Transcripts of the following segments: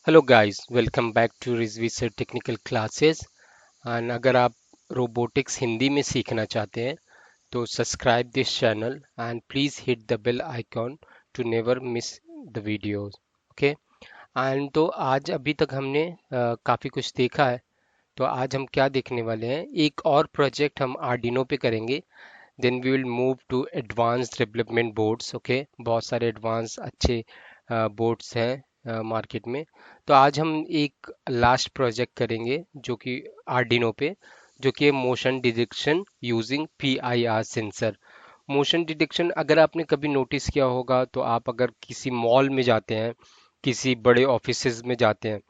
Hello guys, welcome back to Rizvi sir technical classes. And अगर आप robotics Hindi में सीखना चाहते हैं तो subscribe this channel and please hit the bell icon to never miss the videos. Okay. And तो आज अभी तक हमने काफ़ी कुछ देखा है। तो आज हम क्या देखने वाले हैं, एक और प्रोजेक्ट हम आर्डिनो पे करेंगे। Then we will move to advance development boards. Okay, बहुत सारे एडवांस अच्छे बोर्ड्स हैं मार्केट में। तो आज हम एक लास्ट प्रोजेक्ट करेंगे जो कि आर्डिनो पे, जो कि motion detection using PIR sensor. Motion detection अगर आपने कभी नोटिस किया होगा तो आप अगर किसी मॉल में जाते हैं, किसी बड़े ऑफिसेज में जाते हैं,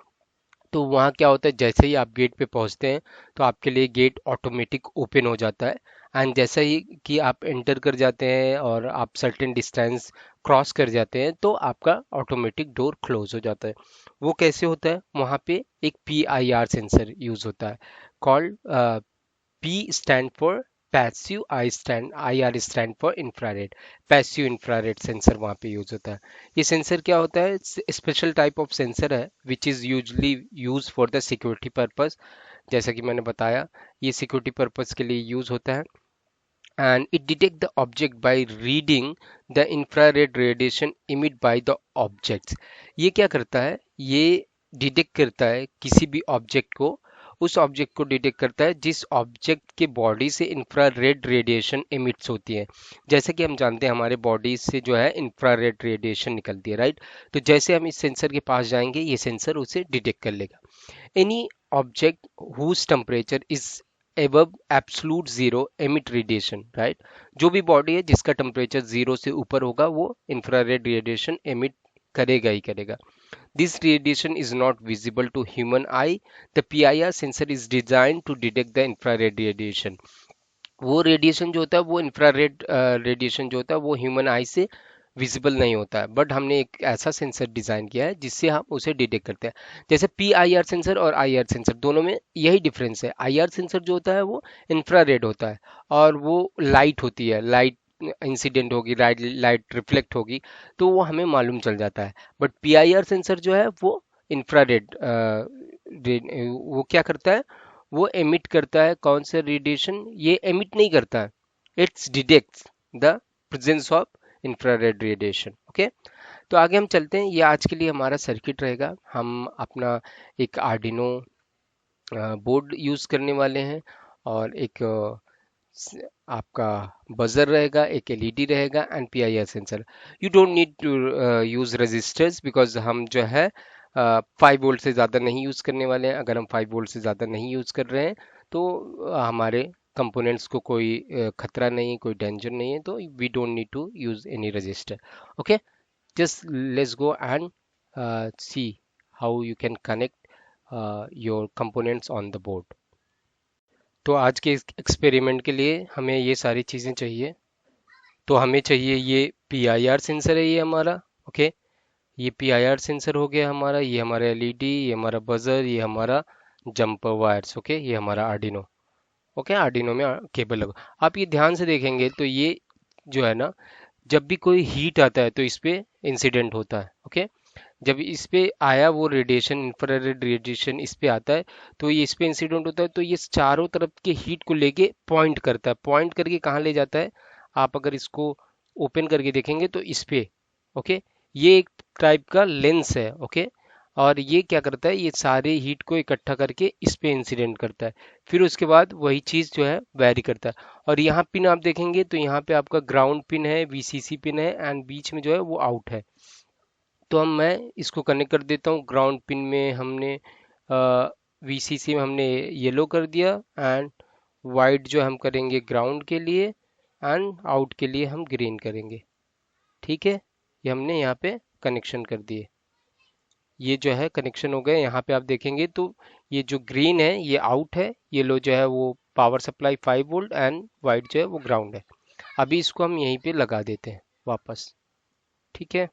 तो वहाँ क्या होता है, जैसे ही आप गेट पे पहुँचते हैं तो आपके लिए गेट ऑटोमेटिक ओपन हो जाता है। एंड जैसे ही कि आप एंटर कर जाते हैं और आप सर्टेन डिस्टेंस क्रॉस कर जाते हैं तो आपका ऑटोमेटिक डोर क्लोज हो जाता है। वो कैसे होता है, वहाँ पे एक PIR सेंसर यूज होता है, called P stand for passive, IR stand for infrared. Passive infrared sensor वहाँ पे यूज होता है। ये सेंसर क्या होता है, स्पेशल टाइप ऑफ सेंसर है which is usually use for the security purpose. जैसा कि मैंने बताया, ये सिक्योरिटी पर्पस के लिए यूज होता है। And it detect the object by reading the infrared radiation emit by the objects. ये क्या करता है, ये डिटेक्ट करता है किसी भी ऑब्जेक्ट को, उस ऑब्जेक्ट को डिटेक्ट करता है जिस ऑब्जेक्ट के बॉडी से इंफ्रारेड रेडिएशन एमिट्स होती है। जैसे कि हम जानते हैं हमारे बॉडी से जो है इंफ्रारेड रेडिएशन निकलती है, राइट। तो जैसे हम इस सेंसर के पास जाएंगे ये सेंसर उसे डिटेक्ट कर लेगा। Any object whose temperature is above absolute zero emit radiation, right? जो भी बॉडी है जिसका टेम्परेचर जीरो से ऊपर होगा वो इंफ्रारेड रेडिएशन एमिट करेगा ही करेगा। This radiation is not visible to human eye. The PIR sensor is designed to detect the infrared radiation. वो रेडिएशन जो होता है, वो इंफ्रारेड रेडिएशन जो होता है वो ह्यूमन आई से विजिबल नहीं होता है, बट हमने एक ऐसा सेंसर डिजाइन किया है जिससे हम उसे डिटेक्ट करते हैं। जैसे PIR सेंसर और IR सेंसर दोनों में यही डिफरेंस है। IR सेंसर जो होता है वो इंफ्रारेड होता है और वो लाइट होती है, लाइट इंसिडेंट होगी, लाइट लाइट रिफ्लेक्ट होगी तो वो हमें मालूम चल जाता है। बट PIR सेंसर जो है वो इंफ्रारेड, वो क्या करता है, वो एमिट करता है कौन सा रेडिएशन, ये एमिट नहीं करता है, it's detects the presence of infrared radiation. Okay. तो आगे हम चलते हैं, ये आज के लिए हमारा सर्किट रहेगा। हम अपना एक आर्डिनो बोर्ड यूज करने वाले हैं और एक आपका बजर रहेगा, एक एलईडी रहेगा and PIR sensor. You don't need to use registers because हम जो है 5 वोल्ट से ज़्यादा नहीं यूज़ करने वाले हैं। अगर हम 5 वोल्ट से ज़्यादा नहीं यूज़ कर रहे हैं तो हमारे कंपोनेंट्स को कोई खतरा नहीं, कोई डेंजर नहीं है, तो we don't need to use any register. Okay, just let's go and see how you can connect your components on the board। तो आज के इस एक्सपेरिमेंट के लिए हमें ये सारी चीज़ें चाहिए। तो हमें चाहिए ये PIR सेंसर है, ये हमारा। ओके, ये PIR सेंसर हो गया हमारा, ये हमारा एलईडी, ये हमारा बजर, ये हमारा जंपर वायर्स। ओके, ये हमारा आर्डिनो। ओके, आर्डिनो में केबल लगा। आप ये ध्यान से देखेंगे तो ये जो है ना, जब भी कोई हीट आता है तो इस पे इंसिडेंट होता है। ओके, जब इस पे आया वो रेडिएशन, इंफ्रारेड रेडिएशन इस पे आता है तो ये इस पे इंसिडेंट होता है, तो ये चारों तरफ के हीट को लेके पॉइंट करता है। पॉइंट करके कहाँ ले जाता है, आप अगर इसको ओपन करके देखेंगे तो इस पे। ओके, ये एक टाइप का लेंस है। ओके, और ये क्या करता है, ये सारे हीट को इकट्ठा करके इस पे इंसिडेंट करता है। फिर उसके बाद वही चीज़ जो है वैरी करता है। और यहाँ पिन आप देखेंगे तो यहाँ पे आपका ग्राउंड पिन है, VCC पिन है एंड बीच में जो है वो आउट है। तो हम मैं इसको कनेक्ट कर देता हूँ। ग्राउंड पिन में हमने VCC में हमने येलो कर दिया एंड वाइट जो हम करेंगे ग्राउंड के लिए एंड आउट के लिए हम ग्रीन करेंगे। ठीक है, ये हमने यहाँ पे कनेक्शन कर दिए। ये जो है कनेक्शन हो गए। यहाँ पे आप देखेंगे तो ये जो ग्रीन है ये आउट है, येलो जो है वो power supply 5 volt and white जो है वो ग्राउंड है। अभी इसको हम यहीं पे लगा देते हैं वापस। ठीक है,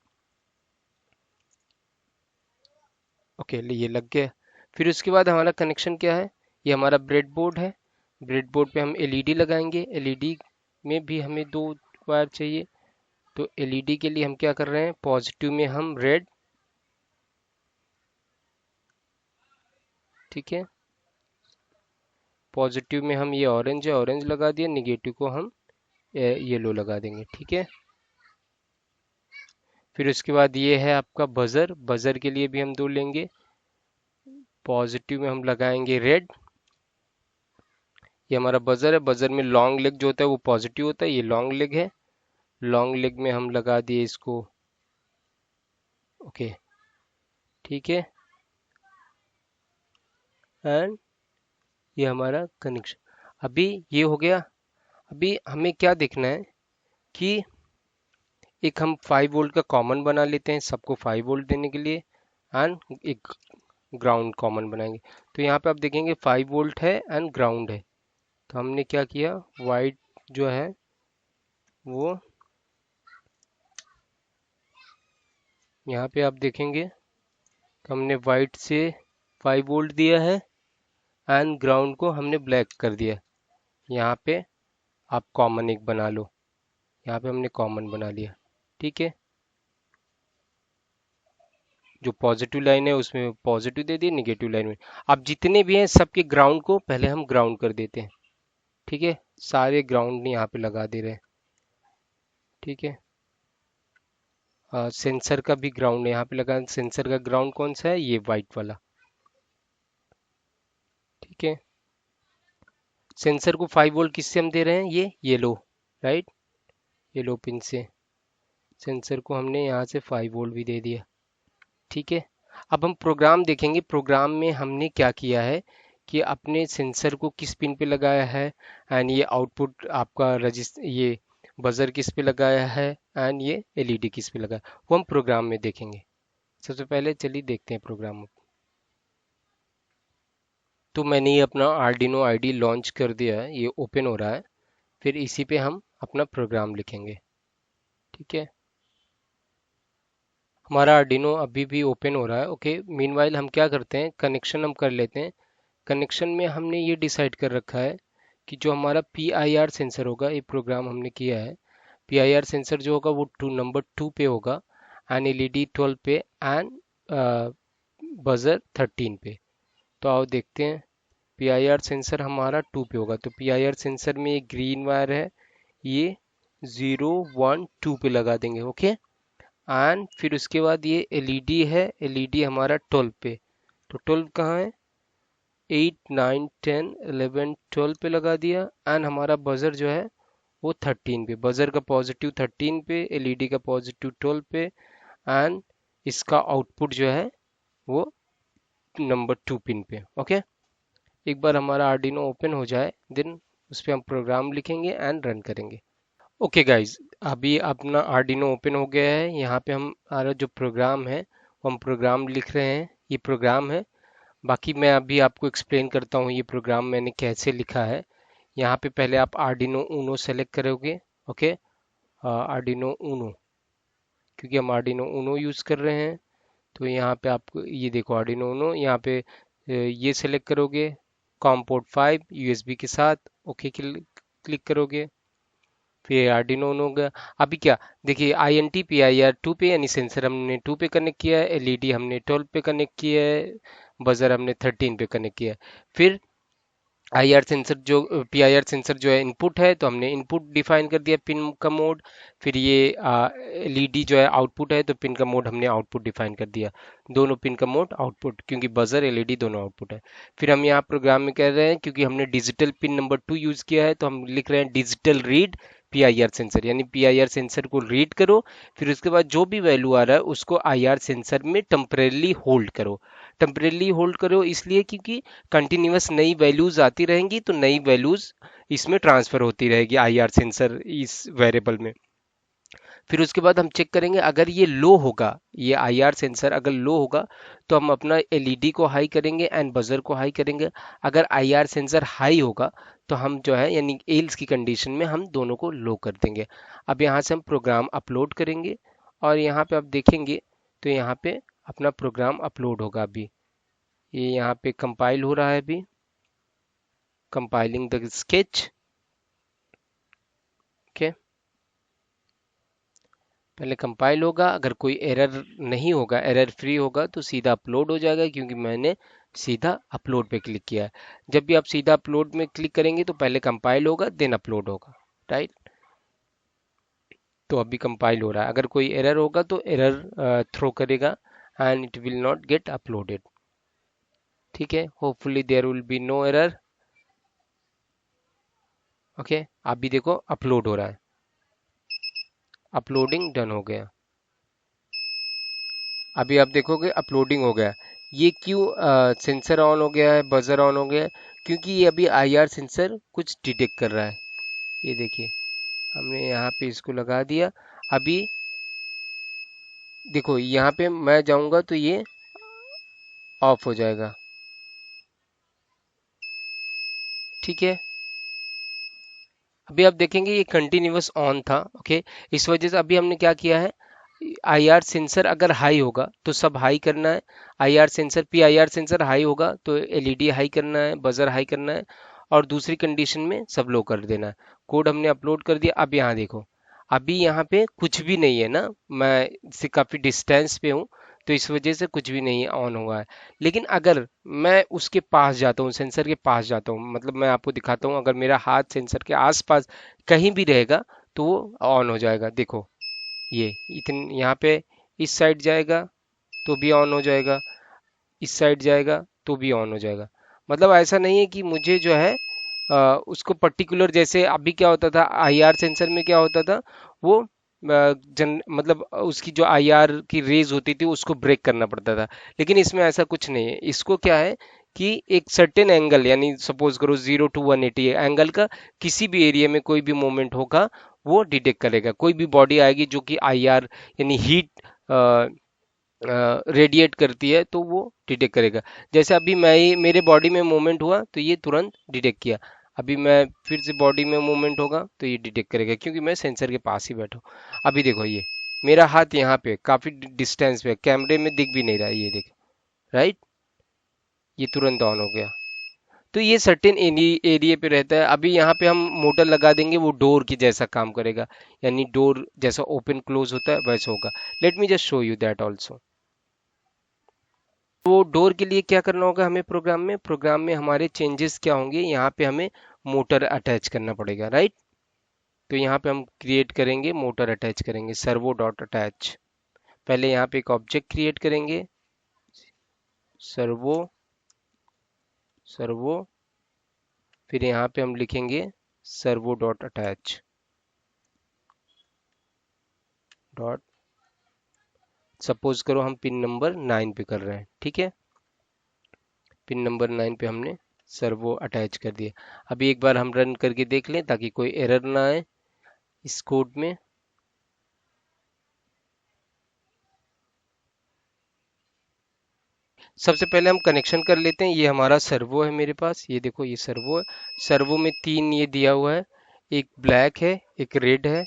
ओके, ये लग गया। फिर उसके बाद हमारा कनेक्शन क्या है, ये हमारा ब्रेड बोर्ड है। ब्रेड बोर्ड पे हम एलईडी लगाएंगे। एलईडी में भी हमें दो वायर चाहिए। तो एलईडी के लिए हम क्या कर रहे हैं, पॉजिटिव में हम रेड ठीक है। पॉजिटिव में हम ये ऑरेंज है, ऑरेंज लगा दिया, निगेटिव को हम येलो लगा देंगे, ठीक है। फिर उसके बाद ये है आपका बजर, बजर के लिए भी हम दो लेंगे। पॉजिटिव में हम लगाएंगे रेड, ये हमारा बजर है। बजर में लॉन्ग लेग जो होता है वो पॉजिटिव होता है, ये लॉन्ग लेग है। लॉन्ग लेग में हम लगा दिए इसको, ओके, ठीक है। एंड ये हमारा कनेक्शन, अभी ये हो गया। अभी हमें क्या देखना है कि एक हम 5 वोल्ट का कॉमन बना लेते हैं सबको 5 वोल्ट देने के लिए, एंड एक ग्राउंड कॉमन बनाएंगे। तो यहाँ पे आप देखेंगे 5 वोल्ट है एंड ग्राउंड है। तो हमने क्या किया, वाइट जो है वो यहाँ पे आप देखेंगे तो हमने वाइट से 5 वोल्ट दिया है एंड ग्राउंड को हमने ब्लैक कर दिया। यहाँ पे आप कॉमन एक बना लो, यहाँ पे हमने कॉमन बना लिया, ठीक है। जो पॉजिटिव लाइन है उसमें पॉजिटिव दे दिए, निगेटिव लाइन में अब जितने भी हैं सबके ग्राउंड को पहले हम ग्राउंड कर देते हैं, ठीक है। सारे ग्राउंड यहाँ पे लगा दे रहे हैं, ठीक है। सेंसर का भी ग्राउंड यहाँ पे लगा, सेंसर का ग्राउंड कौन सा है, ये वाइट वाला, ठीक है। सेंसर को 5 वोल्ट किससे हम दे रहे हैं, ये येलो, राइट, येलो पिन से सेंसर को हमने यहाँ से 5 वोल्ट भी दे दिया, ठीक है। अब हम प्रोग्राम देखेंगे, प्रोग्राम में हमने क्या किया है कि अपने सेंसर को किस पिन पे लगाया है, एंड ये आउटपुट आपका रजिस्टर, ये बजर किस पे लगाया है, एंड ये एलईडी किस पे लगाया है, वो हम प्रोग्राम में देखेंगे। सबसे पहले चलिए देखते हैं प्रोग्राम। तो मैंने ये अपना आर्डिनो आईडी लॉन्च कर दिया है, ये ओपन हो रहा है। फिर इसी पे हम अपना प्रोग्राम लिखेंगे, ठीक है। हमारा आर्डिनो अभी भी ओपन हो रहा है, ओके। मीनवाइल हम क्या करते हैं, कनेक्शन हम कर लेते हैं। कनेक्शन में हमने ये डिसाइड कर रखा है कि जो हमारा पी आई आर सेंसर होगा, ये प्रोग्राम हमने किया है। पी आई आर सेंसर जो होगा वो नंबर 2 पे होगा, एंड एलईडी 12 पे, एंड बजर 13 पे। तो आओ देखते हैं। पी आई आर सेंसर हमारा 2 पे होगा, तो पी आई आर सेंसर में ये ग्रीन वायर है, ये 0 1 2 पे लगा देंगे, ओके। एंड फिर उसके बाद ये एलईडी है, एलईडी हमारा 12 पे। तो 12 कहाँ है, 8 9 10 11 12 पे लगा दिया। एंड हमारा बजर जो है वो 13 पे, बजर का पॉजिटिव 13 पे, एलईडी का पॉजिटिव 12 पे, एंड इसका आउटपुट जो है वो नंबर 2 पिन पे, ओके। एक बार हमारा आर्डिनो ओपन हो जाए देन उस पर हम प्रोग्राम लिखेंगे एंड रन करेंगे। ओके गाइज, अभी अपना आर्डिनो ओपन हो गया है। यहाँ पे हमारा जो प्रोग्राम है वो हम प्रोग्राम लिख रहे हैं, ये प्रोग्राम है। बाकी मैं अभी आपको एक्सप्लेन करता हूँ ये प्रोग्राम मैंने कैसे लिखा है। यहाँ पे पहले आप आर्डिनो ऊनो सेलेक्ट करोगे, ओके। आर्डिनो ऊनो, क्योंकि हम आर्डिनो ऊनो यूज़ कर रहे हैं। तो यहाँ पे आपको ये देखो आर्डिनो ऊनो, यहाँ पे ये सेलेक्ट करोगे, कॉम पोर्ट 5 यूएसबी के साथ, ओके क्लिक करोगे। फिर आर्डिनो ऊनो होगा। अभी क्या देखिए, I N T P I R 2 पे, यानी सेंसर हमने 2 पे कनेक्ट किया है, एलईडी हमने 12 पे कनेक्ट किया है, बजर हमने 13 पे कनेक्ट किया है। फिर आई आर सेंसर जो पी आई आर सेंसर जो है इनपुट है, तो हमने इनपुट डिफाइन कर दिया पिन का मोड। फिर ये एलईडी जो है आउटपुट है, तो पिन का मोड हमने आउटपुट डिफाइन कर दिया। दोनों पिन का मोड आउटपुट, क्योंकि बजर एलईडी दोनों आउटपुट है। फिर हम यहाँ प्रोग्राम में कह रहे हैं, क्योंकि हमने डिजिटल पिन नंबर 2 यूज किया है, तो हम लिख रहे हैं digital read P I are sensor, यानी पी आई आर सेंसर को रीड करो। फिर उसके बाद जो भी वैल्यू आ रहा है उसको आई आर सेंसर में टेम्परेली होल्ड करो। टेम्परेली होल्ड करो इसलिए क्योंकि कंटिन्यूअस नई वैल्यूज आती रहेंगी, तो नई वैल्यूज इसमें ट्रांसफर होती रहेगी आईआर सेंसर इस वेरिएबल में। फिर उसके बाद हम चेक करेंगे, अगर ये लो होगा, ये आईआर सेंसर अगर लो होगा, तो हम अपना एलईडी को हाई करेंगे एंड बजर को हाई करेंगे। अगर आईआर सेंसर हाई होगा तो हम जो है यानी एल्स की कंडीशन में हम दोनों को लो कर देंगे। अब यहाँ से हम प्रोग्राम अपलोड करेंगे, और यहाँ पे आप देखेंगे तो यहाँ पे अपना प्रोग्राम अपलोड होगा। अभी ये यहाँ पे कंपाइल हो रहा है, अभी कंपाइलिंग द स्केच, ओके। पहले कंपाइल होगा, अगर कोई एरर नहीं होगा, एरर फ्री होगा, तो सीधा अपलोड हो जाएगा, क्योंकि मैंने सीधा अपलोड पे क्लिक किया है। जब भी आप सीधा अपलोड में क्लिक करेंगे तो पहले कंपाइल होगा देन अपलोड होगा, राइट। तो अभी कंपाइल हो रहा है, अगर कोई एरर होगा तो एरर थ्रो करेगा and it will not get uploaded. ठीक है, hopefully there will be no error. Okay, अभी देखो अपलोड हो रहा है, अपलोडिंग डन हो गया। अभी आप देखोगे अपलोडिंग हो गया। ये क्यों सेंसर ऑन हो गया है, बजर ऑन हो गया है? क्योंकि ये अभी आईआर सेंसर कुछ डिटेक्ट कर रहा है। ये देखिए, हमने यहाँ पे इसको लगा दिया। अभी देखो यहाँ पे मैं जाऊंगा तो ये ऑफ हो जाएगा। ठीक है, अभी आप देखेंगे ये कंटिन्यूअस ऑन था। ओके, इस वजह से अभी हमने क्या किया है, आईआर सेंसर अगर हाई होगा तो सब हाई करना है। IR sensor P IR sensor high होगा तो एलईडी हाई करना है, बजर हाई करना है, और दूसरी कंडीशन में सब लो कर देना है। कोड हमने अपलोड कर दिया। अब यहाँ देखो, अभी यहाँ पे कुछ भी नहीं है ना, मैं इससे काफी डिस्टेंस पे हूँ, तो इस वजह से कुछ भी नहीं ऑन हुआ है। लेकिन अगर मैं उसके पास जाता हूँ, सेंसर के पास जाता हूँ, मतलब मैं आपको दिखाता हूँ, अगर मेरा हाथ सेंसर के आसपास कहीं भी रहेगा तो वो ऑन हो जाएगा। देखो ये इतने यहाँ पे इस साइड जाएगा तो भी ऑन हो जाएगा, इस साइड जाएगा तो भी ऑन हो जाएगा। मतलब ऐसा नहीं है कि मुझे जो है उसको पर्टिकुलर, जैसे अभी क्या होता था आईआर सेंसर में, क्या होता था वो मतलब उसकी जो आईआर की रेज होती थी उसको ब्रेक करना पड़ता था। लेकिन इसमें ऐसा कुछ नहीं है। इसको क्या है कि एक सर्टेन एंगल, यानी सपोज करो 0 to 180 एंगल का किसी भी एरिया में कोई भी मूवमेंट होगा वो डिटेक्ट करेगा। कोई भी बॉडी आएगी जो कि आईआर यानी हीट रेडिएट करती है तो वो डिटेक्ट करेगा। जैसे अभी मेरे बॉडी में मूवमेंट हुआ तो ये तुरंत डिटेक्ट किया। अभी मैं फिर से बॉडी में मूवमेंट होगा तो ये डिटेक्ट करेगा, क्योंकि मैं सेंसर के पास ही बैठा हूँ। अभी देखो ये मेरा हाथ यहाँ पे काफी डिस्टेंस पे, कैमरे में दिख भी नहीं रहा है, ये देखो, राइट। ये तुरंत ऑन हो गया। तो ये सर्टेन एरिया पे रहता है। अभी यहाँ पे हम मोटर लगा देंगे, वो डोर की जैसा काम करेगा, यानी डोर जैसा ओपन क्लोज होता है वैसा होगा। Let me just show you that also. तो डोर के लिए क्या करना होगा हमें, प्रोग्राम में हमारे चेंजेस क्या होंगे, यहाँ पे हमें मोटर अटैच करना पड़ेगा, राइट। तो यहाँ पे हम क्रिएट करेंगे, मोटर अटैच करेंगे, सर्वो डॉट अटैच। पहले यहाँ पे एक ऑब्जेक्ट क्रिएट करेंगे, सर्वो सर्वो, फिर यहाँ पे हम लिखेंगे servo dot attach dot. Suppose करो हम पिन नंबर 9 पे कर रहे हैं, ठीक है। पिन नंबर 9 पे हमने सर्वो अटैच कर दिया। अभी एक बार हम रन करके देख लें ताकि कोई एरर ना आए इस कोड में। सबसे पहले हम कनेक्शन कर लेते हैं। ये हमारा सर्वो है मेरे पास, ये देखो ये सर्वो है। सर्वो में 3 ये दिया हुआ है, एक ब्लैक है, एक रेड है।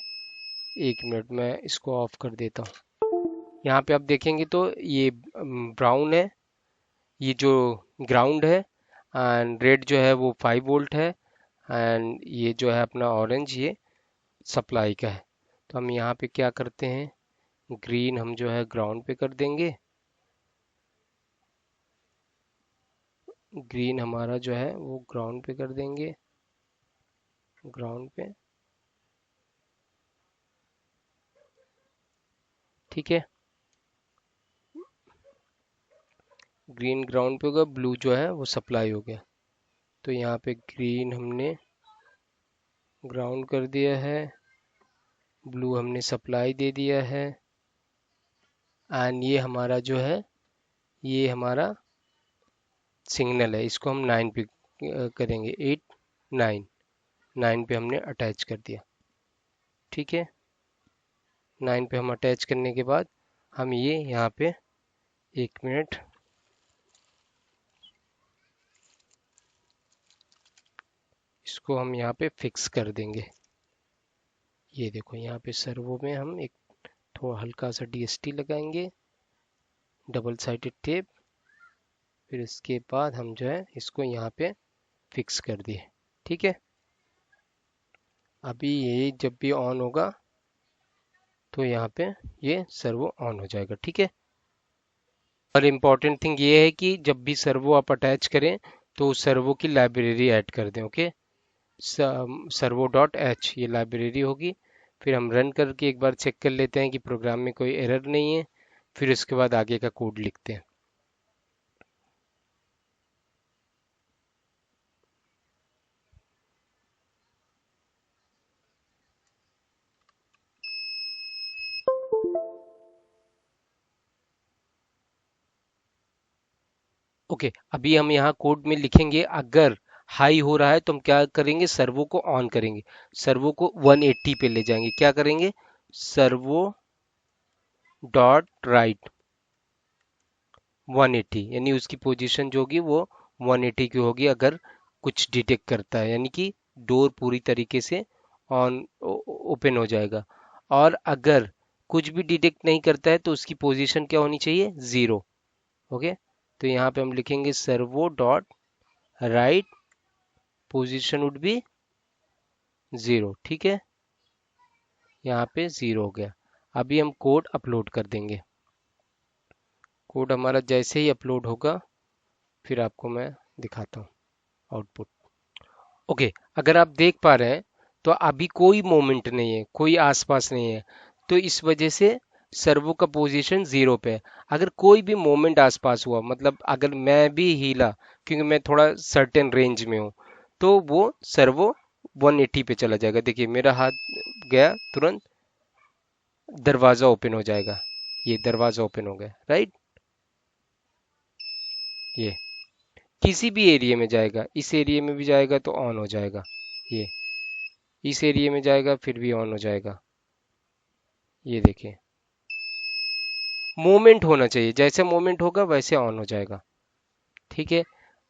एक मिनट मैं इसको ऑफ कर देता हूँ। यहाँ पे आप देखेंगे तो ये ब्राउन है, ये जो ग्राउंड है, एंड रेड जो है वो 5 वोल्ट है, एंड ये जो है अपना ऑरेंज, ये सप्लाई का है। तो हम यहाँ पे क्या करते हैं, ग्रीन हम जो है ग्राउंड पे कर देंगे। ग्रीन हमारा जो है वो ग्राउंड पे कर देंगे, ग्राउंड पे। ठीक है, ग्रीन ग्राउंड पे होगा, ब्लू जो है वो सप्लाई हो गया। तो यहाँ पे ग्रीन हमने ग्राउंड कर दिया है, ब्लू हमने सप्लाई दे दिया है, एंड ये हमारा जो है ये हमारा सिग्नल है। इसको हम 9 पे करेंगे, 8 9, 9 पे हमने अटैच कर दिया। ठीक है, 9 पे हम अटैच करने के बाद हम ये यहाँ पे, एक मिनट, इसको हम यहाँ पे फिक्स कर देंगे। ये देखो यहाँ पे सर्वो में हम एक थोड़ा हल्का सा डीएसटी लगाएंगे, डबल साइडेड टेप। फिर इसके बाद हम जो है इसको यहाँ पे फिक्स कर दिए। ठीक है, अभी ये जब भी ऑन होगा तो यहाँ पे ये सर्वो ऑन हो जाएगा। ठीक है, और इम्पॉर्टेंट थिंग ये है कि जब भी सर्वो आप अटैच करें तो उस सर्वो की लाइब्रेरी ऐड कर दें। ओके, सर्वो डॉट एच ये लाइब्रेरी होगी। फिर हम रन करके एक बार चेक कर लेते हैं कि प्रोग्राम में कोई एरर नहीं है। फिर उसके बाद आगे का कोड लिखते हैं। ओके, अभी हम यहाँ कोड में लिखेंगे अगर हाई हो रहा है तो हम क्या करेंगे, सर्वो को ऑन करेंगे। सर्वो को 180 पे ले जाएंगे। क्या करेंगे, सर्वो डॉट राइट 180, यानी उसकी पोजीशन जो होगी वो 180 की होगी अगर कुछ डिटेक्ट करता है, यानी कि डोर पूरी तरीके से ऑन ओपन हो जाएगा। और अगर कुछ भी डिटेक्ट नहीं करता है तो उसकी पोजीशन क्या होनी चाहिए, जीरो। ओके, तो यहाँ पे हम लिखेंगे servo dot right position would be zero. ठीक है, यहाँ पे जीरो हो गया। अभी हम कोड अपलोड कर देंगे। कोड हमारा जैसे ही अपलोड होगा फिर आपको मैं दिखाता हूँ आउटपुट। ओके, अगर आप देख पा रहे हैं तो अभी कोई मोमेंट नहीं है, कोई आसपास नहीं है। तो इस वजह से सर्वो का पोजीशन जीरो पे है। अगर कोई भी मोमेंट आसपास हुआ, मतलब अगर मैं भी हिला, क्योंकि मैं थोड़ा सर्टेन रेंज में हूँ, तो वो सर्वो 180 पे चला जाएगा। देखिए मेरा हाथ गया, तुरंत दरवाजा ओपन हो जाएगा। ये दरवाजा ओपन हो गया, राइट। ये किसी भी एरिया में जाएगा, इस एरिया में भी जाएगा तो ऑन हो जाएगा। ये इस एरिया में जाएगा फिर भी ऑन हो जाएगा। ये देखिए, मूवमेंट होना चाहिए, जैसे मूवमेंट होगा वैसे ऑन हो जाएगा। ठीक है,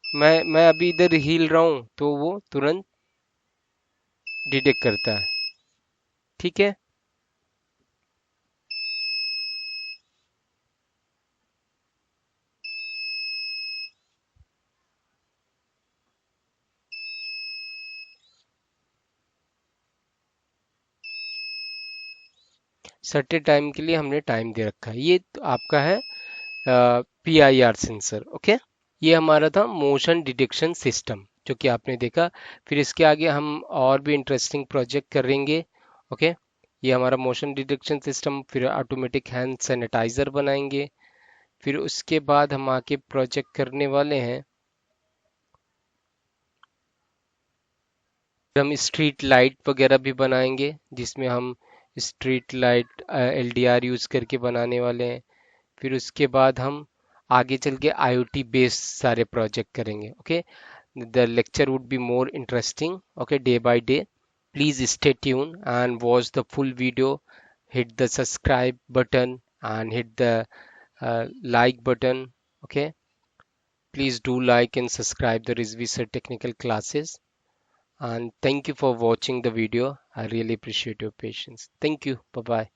मैं अभी इधर हिल रहा हूँ तो वो तुरंत डिटेक्ट करता है। ठीक है, सर्टेन टाइम के लिए हमने टाइम दे रखा है। ये तो आपका है PIR सेंसर। ओके, ये हमारा था मोशन डिटेक्शन सिस्टम जो कि आपने देखा। फिर इसके आगे हम और भी इंटरेस्टिंग प्रोजेक्ट करेंगे। ओके, ये हमारा मोशन डिटेक्शन सिस्टम, फिर ऑटोमेटिक हैंड सैनिटाइजर बनाएंगे। फिर उसके बाद हम आके प्रोजेक्ट करने वाले हैं, हम स्ट्रीट लाइट वगैरह भी बनाएंगे, जिसमें हम स्ट्रीट लाइट LDR यूज करके बनाने वाले हैं। फिर उसके बाद हम आगे चल के IoT बेस्ड सारे प्रोजेक्ट करेंगे। Okay, the lecture would be more interesting, okay, day by day. Please stay tuned and watch the full video. Hit the subscribe button and hit the like button. Okay, please do like and subscribe the Rizvi Sir Technical Classes. And thank you for watching the video. I really appreciate your patience. Thank you. Bye bye.